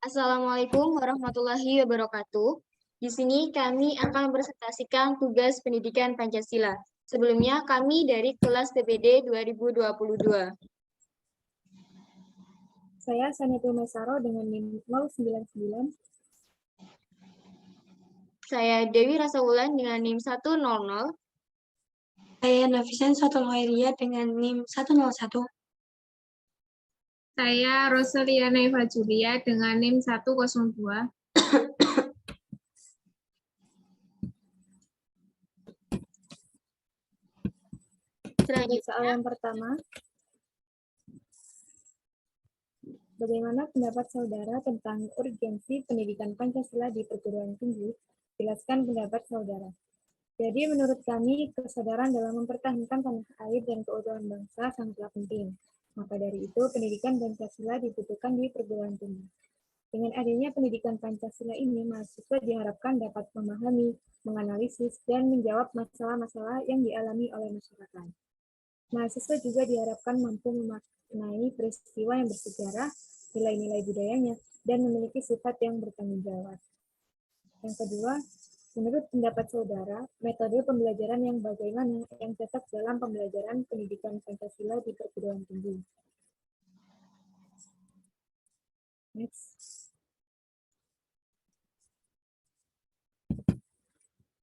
Assalamualaikum warahmatullahi wabarakatuh. Di sini kami akan mempresentasikan tugas pendidikan Pancasila. Sebelumnya kami dari kelas TPD 2022. Saya Sanitul Mesaro dengan NIM 099. Saya Dewi Rasawulan dengan NIM 100. Saya Nafisan Satul Khairia dengan NIM 101. Saya Rosaliana Eva Julia dengan NIM 102. Soal yang pertama, bagaimana pendapat saudara tentang urgensi pendidikan Pancasila di perguruan tinggi? Jelaskan pendapat saudara. Jadi menurut kami, kesadaran dalam mempertahankan tanah air dan keutuhan bangsa sangatlah penting. Maka dari itu, pendidikan Pancasila dibutuhkan di perguruan tinggi. Dengan adanya pendidikan Pancasila ini, mahasiswa diharapkan dapat memahami, menganalisis, dan menjawab masalah-masalah yang dialami oleh masyarakat. Mahasiswa juga diharapkan mampu memaknai peristiwa yang bersejarah, nilai-nilai budayanya, dan memiliki sifat yang bertanggung jawab. Yang kedua, menurut pendapat saudara, metode pembelajaran yang bagaimana yang cocok dalam pembelajaran pendidikan Pancasila di perguruan tinggi? Next.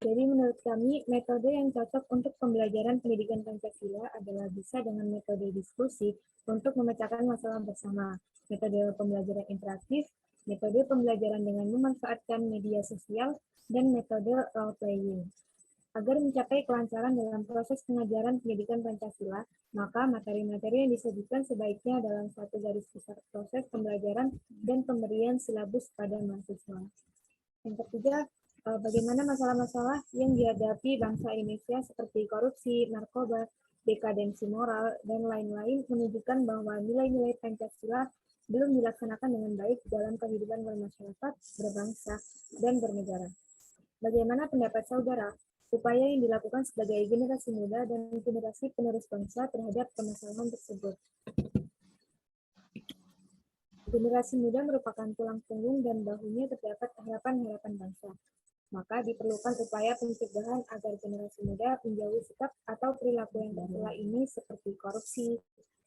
Jadi menurut kami, metode yang cocok untuk pembelajaran pendidikan Pancasila adalah bisa dengan metode diskusi untuk memecahkan masalah bersama, metode pembelajaran interaktif, metode pembelajaran dengan memanfaatkan media sosial, dan metode role-playing. Agar mencapai kelancaran dalam proses pengajaran pendidikan Pancasila, maka materi-materi yang disajikan sebaiknya dalam satu garis besar proses pembelajaran dan pemberian silabus pada mahasiswa. Yang ketiga, bagaimana masalah-masalah yang dihadapi bangsa Indonesia seperti korupsi, narkoba, dekadensi moral, dan lain-lain menunjukkan bahwa nilai-nilai Pancasila belum dilaksanakan dengan baik dalam kehidupan bermasyarakat, berbangsa, dan bernegara. Bagaimana pendapat saudara, upaya yang dilakukan sebagai generasi muda dan generasi penerus bangsa terhadap permasalahan tersebut? Generasi muda merupakan tulang punggung dan bahunya terdapat harapan-harapan bangsa. Maka diperlukan upaya pencegahan agar generasi muda menjauhi sikap atau perilaku yang tercela ini seperti korupsi,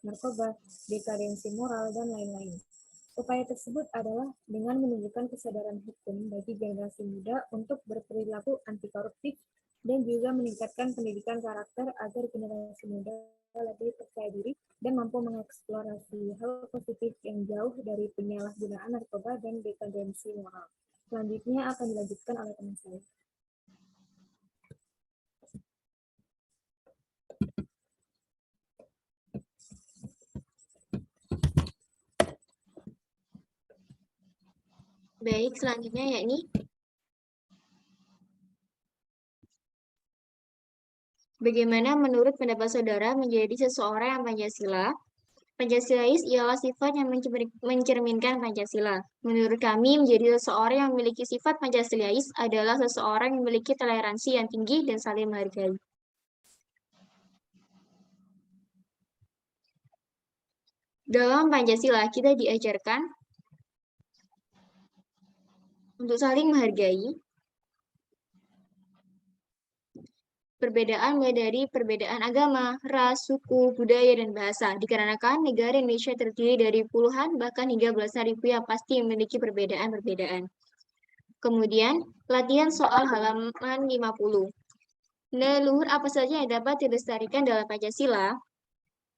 narkoba, dekadensi moral, dan lain-lain. Upaya tersebut adalah dengan menunjukkan kesadaran hukum bagi generasi muda untuk berperilaku anti koruptif dan juga meningkatkan pendidikan karakter agar generasi muda lebih percaya diri dan mampu mengeksplorasi hal positif yang jauh dari penyalahgunaan narkoba dan dekadensi moral. Selanjutnya akan dilanjutkan oleh teman saya. Baik, selanjutnya yakni bagaimana menurut pendapat saudara menjadi seseorang yang Pancasila? Pancasilais ialah sifat yang mencerminkan Pancasila. Menurut kami, menjadi seseorang yang memiliki sifat Pancasilais adalah seseorang yang memiliki toleransi yang tinggi dan saling menghargai. Dalam Pancasila, kita diajarkan untuk saling menghargai perbedaan mulai dari perbedaan agama, ras, suku, budaya, dan bahasa. Dikarenakan negara Indonesia terdiri dari puluhan bahkan hingga belasan ribu yang pasti memiliki perbedaan-perbedaan. Kemudian, latihan soal halaman 50. Nilai luhur apa saja yang dapat dilestarikan dalam Pancasila?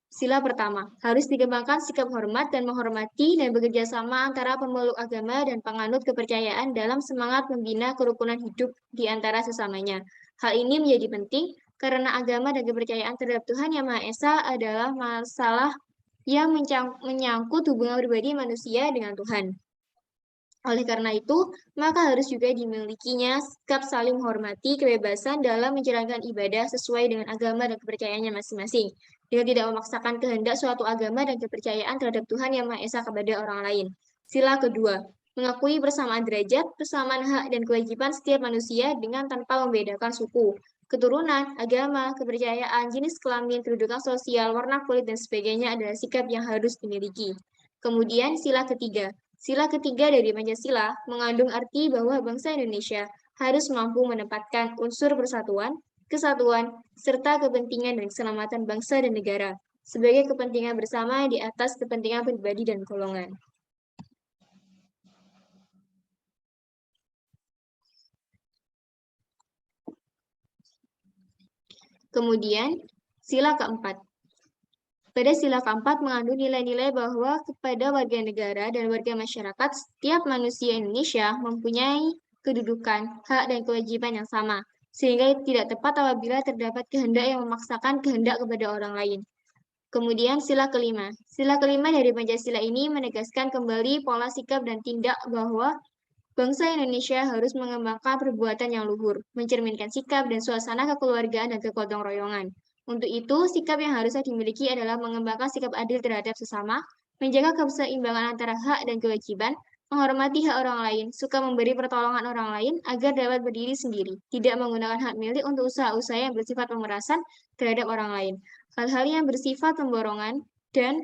Sila pertama, harus dikembangkan sikap hormat dan menghormati dan bekerja sama antara pemeluk agama dan penganut kepercayaan dalam semangat membina kerukunan hidup di antara sesamanya. Hal ini menjadi penting karena agama dan kepercayaan terhadap Tuhan Yang Maha Esa adalah masalah yang menyangkut hubungan pribadi manusia dengan Tuhan. Oleh karena itu, maka harus juga dimilikinya sikap saling menghormati kebebasan dalam menjalankan ibadah sesuai dengan agama dan kepercayaannya masing-masing, dengan tidak memaksakan kehendak suatu agama dan kepercayaan terhadap Tuhan Yang Maha Esa kepada orang lain. Sila kedua, mengakui persamaan derajat, persamaan hak dan kewajiban setiap manusia dengan tanpa membedakan suku, keturunan, agama, kepercayaan, jenis kelamin, kedudukan sosial, warna kulit, dan sebagainya adalah sikap yang harus dimiliki. Kemudian sila ketiga, Sila ketiga dari Pancasila mengandung arti bahwa bangsa Indonesia harus mampu menempatkan unsur persatuan, kesatuan, serta kepentingan dan keselamatan bangsa dan negara sebagai kepentingan bersama di atas kepentingan pribadi dan golongan. Kemudian, sila keempat. Pada sila keempat mengandung nilai-nilai bahwa kepada warga negara dan warga masyarakat, setiap manusia Indonesia mempunyai kedudukan, hak, dan kewajiban yang sama, sehingga tidak tepat apabila terdapat kehendak yang memaksakan kehendak kepada orang lain. Kemudian sila kelima. Sila kelima dari Pancasila ini menegaskan kembali pola sikap dan tindak bahwa bangsa Indonesia harus mengembangkan perbuatan yang luhur, mencerminkan sikap dan suasana kekeluargaan dan kegotong royongan. Untuk itu, sikap yang harusnya dimiliki adalah mengembangkan sikap adil terhadap sesama, menjaga keseimbangan antara hak dan kewajiban, menghormati hak orang lain, suka memberi pertolongan orang lain agar dapat berdiri sendiri, tidak menggunakan hak milik untuk usaha-usaha yang bersifat pemerasan terhadap orang lain, hal-hal yang bersifat pemborongan, dan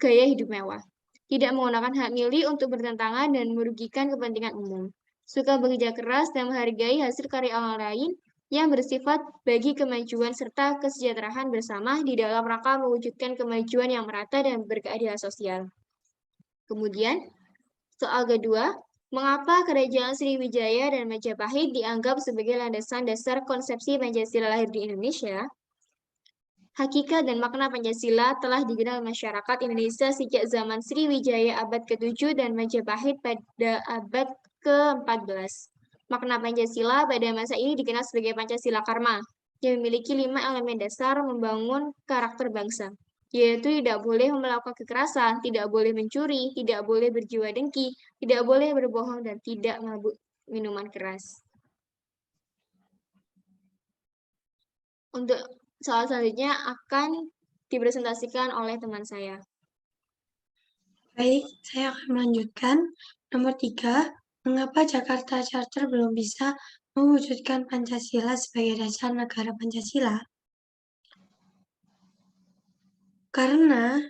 gaya hidup mewah. Tidak menggunakan hak milik untuk bertentangan dan merugikan kepentingan umum. Suka bekerja keras dan menghargai hasil karya orang lain yang bersifat bagi kemajuan serta kesejahteraan bersama di dalam rangka mewujudkan kemajuan yang merata dan berkeadilan sosial. Kemudian, soal kedua, mengapa Kerajaan Sriwijaya dan Majapahit dianggap sebagai landasan dasar konsepsi Pancasila lahir di Indonesia? Hakikat dan makna Pancasila telah dikenal masyarakat Indonesia sejak zaman Sriwijaya abad ke-7 dan Majapahit pada abad ke-14. Makna Pancasila pada masa ini dikenal sebagai Pancasila Karma, yang memiliki 5 elemen dasar membangun karakter bangsa, yaitu tidak boleh melakukan kekerasan, tidak boleh mencuri, tidak boleh berjiwa dengki, tidak boleh berbohong, dan tidak mabuk minuman keras. Untuk soal selanjutnya akan dipresentasikan oleh teman saya. Baik, saya akan melanjutkan. Nomor 3, mengapa Jakarta Charter belum bisa mewujudkan Pancasila sebagai dasar negara Pancasila? Karena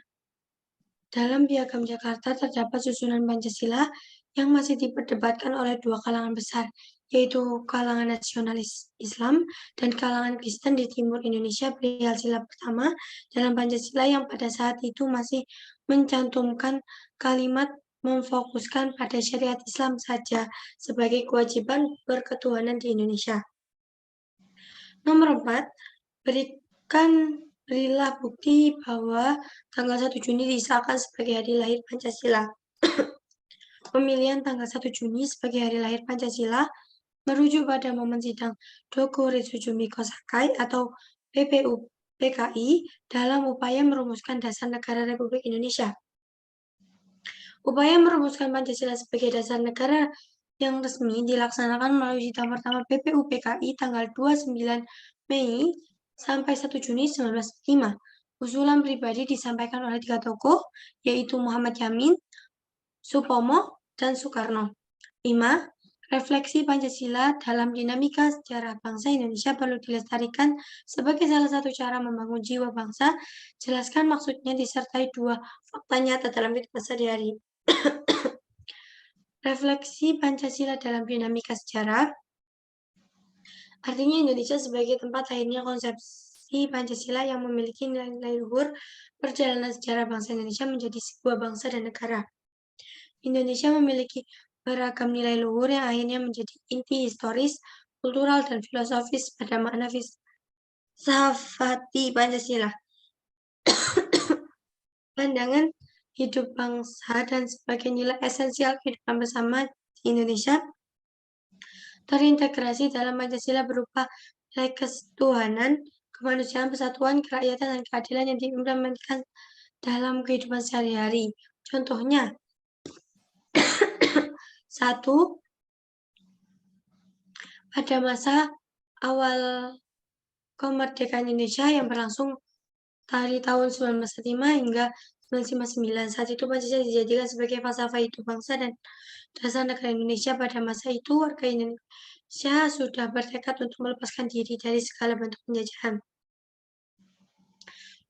dalam Piagam Jakarta terdapat susunan Pancasila yang masih diperdebatkan oleh dua kalangan besar, yaitu kalangan nasionalis Islam dan kalangan Kristen di timur Indonesia. Perihal sila pertama dalam Pancasila yang pada saat itu masih mencantumkan kalimat memfokuskan pada syariat Islam saja sebagai kewajiban berketuhanan di Indonesia. Nomor 4, berilah bukti bahwa tanggal 1 Juni disahkan sebagai hari lahir Pancasila. Pemilihan tanggal 1 Juni sebagai hari lahir Pancasila merujuk pada momen sidang Dokuritsu-Jumiko Sakai atau PPU-PKI dalam upaya merumuskan dasar negara Republik Indonesia. Upaya merumuskan Pancasila sebagai dasar negara yang resmi dilaksanakan melalui sidang pertama PPU-PKI tanggal 29 Mei sampai 1 Juni 1905. Usulan pribadi disampaikan oleh 3 tokoh, yaitu Muhammad Yamin, Supomo, dan Soekarno. 5. Refleksi Pancasila dalam dinamika sejarah bangsa Indonesia perlu dilestarikan sebagai salah satu cara membangun jiwa bangsa. Jelaskan maksudnya disertai 2 fakta nyata dalam kehidupan sehari-hari. Refleksi Pancasila dalam dinamika sejarah artinya Indonesia sebagai tempat lahirnya konsepsi Pancasila yang memiliki nilai-nilai luhur perjalanan sejarah bangsa Indonesia menjadi sebuah bangsa dan negara. Indonesia memiliki beragam nilai luhur yang akhirnya menjadi inti historis, kultural, dan filosofis pada makna filsafati Pancasila. Pandangan hidup bangsa dan sebagai nilai esensial kehidupan bersama di Indonesia terintegrasi dalam Pancasila berupa nilai ketuhanan, kemanusiaan, persatuan, kerakyatan, dan keadilan yang diimplementasikan dalam kehidupan sehari-hari. Contohnya, 1. Pada masa awal kemerdekaan Indonesia yang berlangsung dari tahun 1945 hingga 1959. Saat itu Pancasila dijadikan sebagai falsafah hidup bangsa dan dasar negara Indonesia. Pada masa itu, warga Indonesia sudah bertekad untuk melepaskan diri dari segala bentuk penjajahan.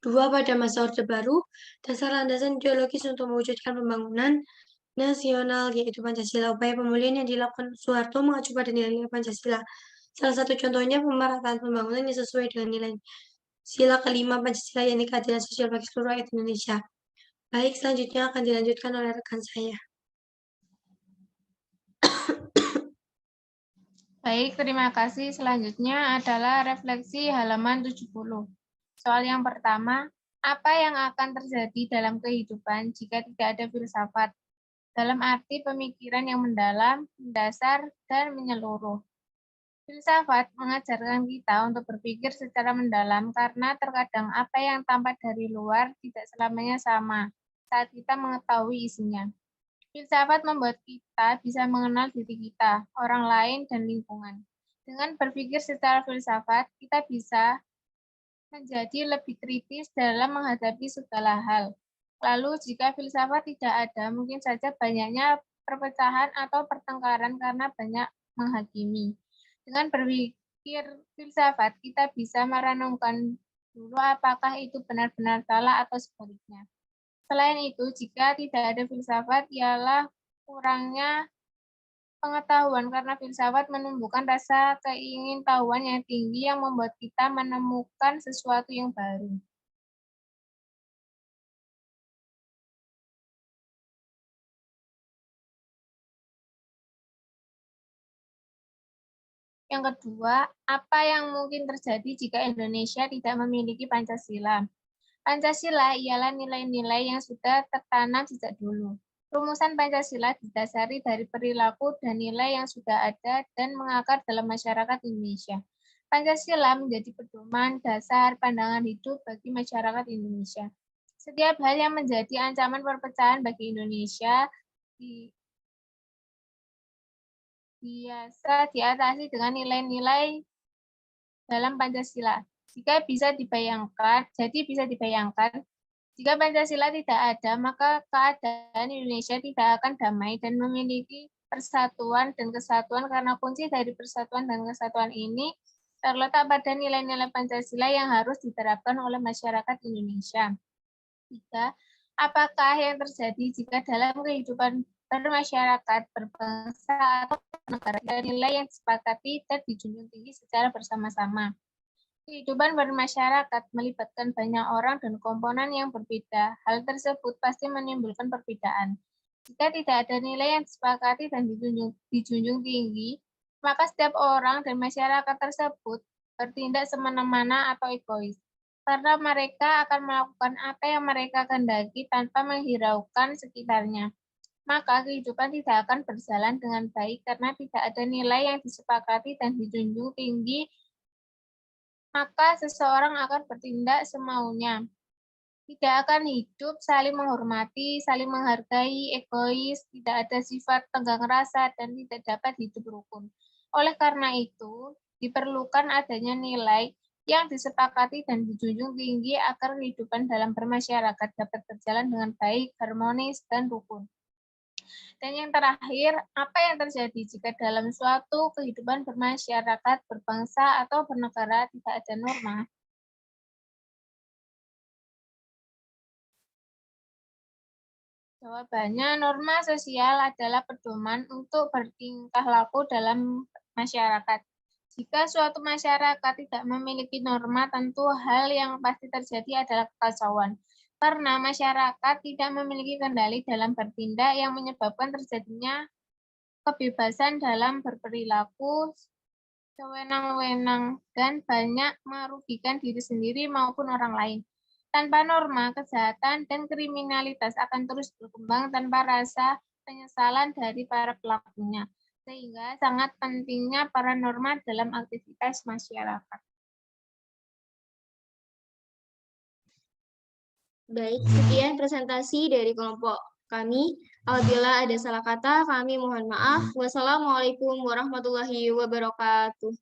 2. Pada masa Orde Baru, dasar landasan ideologis untuk mewujudkan pembangunan nasional, yaitu Pancasila. Upaya pemulihan yang dilakukan Soeharto mengacu pada nilai-nilai Pancasila. Salah satu contohnya pemerataan pembangunan yang sesuai dengan nilai sila kelima Pancasila, yakni keadilan sosial bagi seluruh rakyat Indonesia. Baik, selanjutnya akan dilanjutkan oleh rekan saya. Baik, terima kasih. Selanjutnya adalah refleksi halaman 70. Soal yang pertama, apa yang akan terjadi dalam kehidupan jika tidak ada filsafat? Dalam arti pemikiran yang mendalam, mendasar, dan menyeluruh. Filsafat mengajarkan kita untuk berpikir secara mendalam karena terkadang apa yang tampak dari luar tidak selamanya sama saat kita mengetahui isinya. Filsafat membuat kita bisa mengenal diri kita, orang lain, dan lingkungan. Dengan berpikir secara filsafat, kita bisa menjadi lebih kritis dalam menghadapi segala hal. Lalu, jika filsafat tidak ada, mungkin saja banyaknya perpecahan atau pertengkaran karena banyak menghakimi. Dengan berpikir filsafat, kita bisa merenungkan dulu apakah itu benar-benar salah atau sebaliknya. Selain itu, jika tidak ada filsafat, ialah kurangnya pengetahuan karena filsafat menumbuhkan rasa keingintahuan yang tinggi yang membuat kita menemukan sesuatu yang baru. Yang kedua, apa yang mungkin terjadi jika Indonesia tidak memiliki Pancasila? Pancasila ialah nilai-nilai yang sudah tertanam sejak dulu. Rumusan Pancasila didasari dari perilaku dan nilai yang sudah ada dan mengakar dalam masyarakat Indonesia. Pancasila menjadi pedoman dasar pandangan hidup bagi masyarakat Indonesia. Setiap hal yang menjadi ancaman perpecahan bagi Indonesia biasa diatasi dengan nilai-nilai dalam Pancasila. Jika bisa dibayangkan, jika Pancasila tidak ada, maka keadaan Indonesia tidak akan damai dan memiliki persatuan dan kesatuan karena kunci dari persatuan dan kesatuan ini terletak pada nilai-nilai Pancasila yang harus diterapkan oleh masyarakat Indonesia. 3. Apakah yang terjadi jika dalam kehidupan bermasyarakat, berbangsa, atau bernegara ada nilai yang disepakati dan dijunjung tinggi secara bersama-sama? Kehidupan bermasyarakat melibatkan banyak orang dan komponen yang berbeda. Hal tersebut pasti menimbulkan perbedaan. Jika tidak ada nilai yang disepakati dan dijunjung tinggi, maka setiap orang dan masyarakat tersebut bertindak semena-mena atau egois. Karena mereka akan melakukan apa yang mereka kehendaki tanpa menghiraukan sekitarnya. Maka kehidupan tidak akan berjalan dengan baik karena tidak ada nilai yang disepakati dan dijunjung tinggi, maka seseorang akan bertindak semaunya. Tidak akan hidup saling menghormati, saling menghargai, egois, tidak ada sifat tenggang rasa, dan tidak dapat hidup rukun. Oleh karena itu, diperlukan adanya nilai yang disepakati dan dijunjung tinggi agar kehidupan dalam bermasyarakat dapat berjalan dengan baik, harmonis, dan rukun. Dan yang terakhir, apa yang terjadi jika dalam suatu kehidupan bermasyarakat, berbangsa, atau bernegara tidak ada norma? Jawabannya, norma sosial adalah pedoman untuk bertingkah laku dalam masyarakat. Jika suatu masyarakat tidak memiliki norma, tentu hal yang pasti terjadi adalah kekacauan. Karena masyarakat tidak memiliki kendali dalam bertindak yang menyebabkan terjadinya kebebasan dalam berperilaku, sewenang-wenang, dan banyak merugikan diri sendiri maupun orang lain. Tanpa norma, kejahatan dan kriminalitas akan terus berkembang tanpa rasa penyesalan dari para pelakunya. Sehingga sangat pentingnya para norma dalam aktivitas masyarakat. Baik, sekian presentasi dari kelompok kami. Apabila ada salah kata, kami mohon maaf. Wassalamualaikum warahmatullahi wabarakatuh.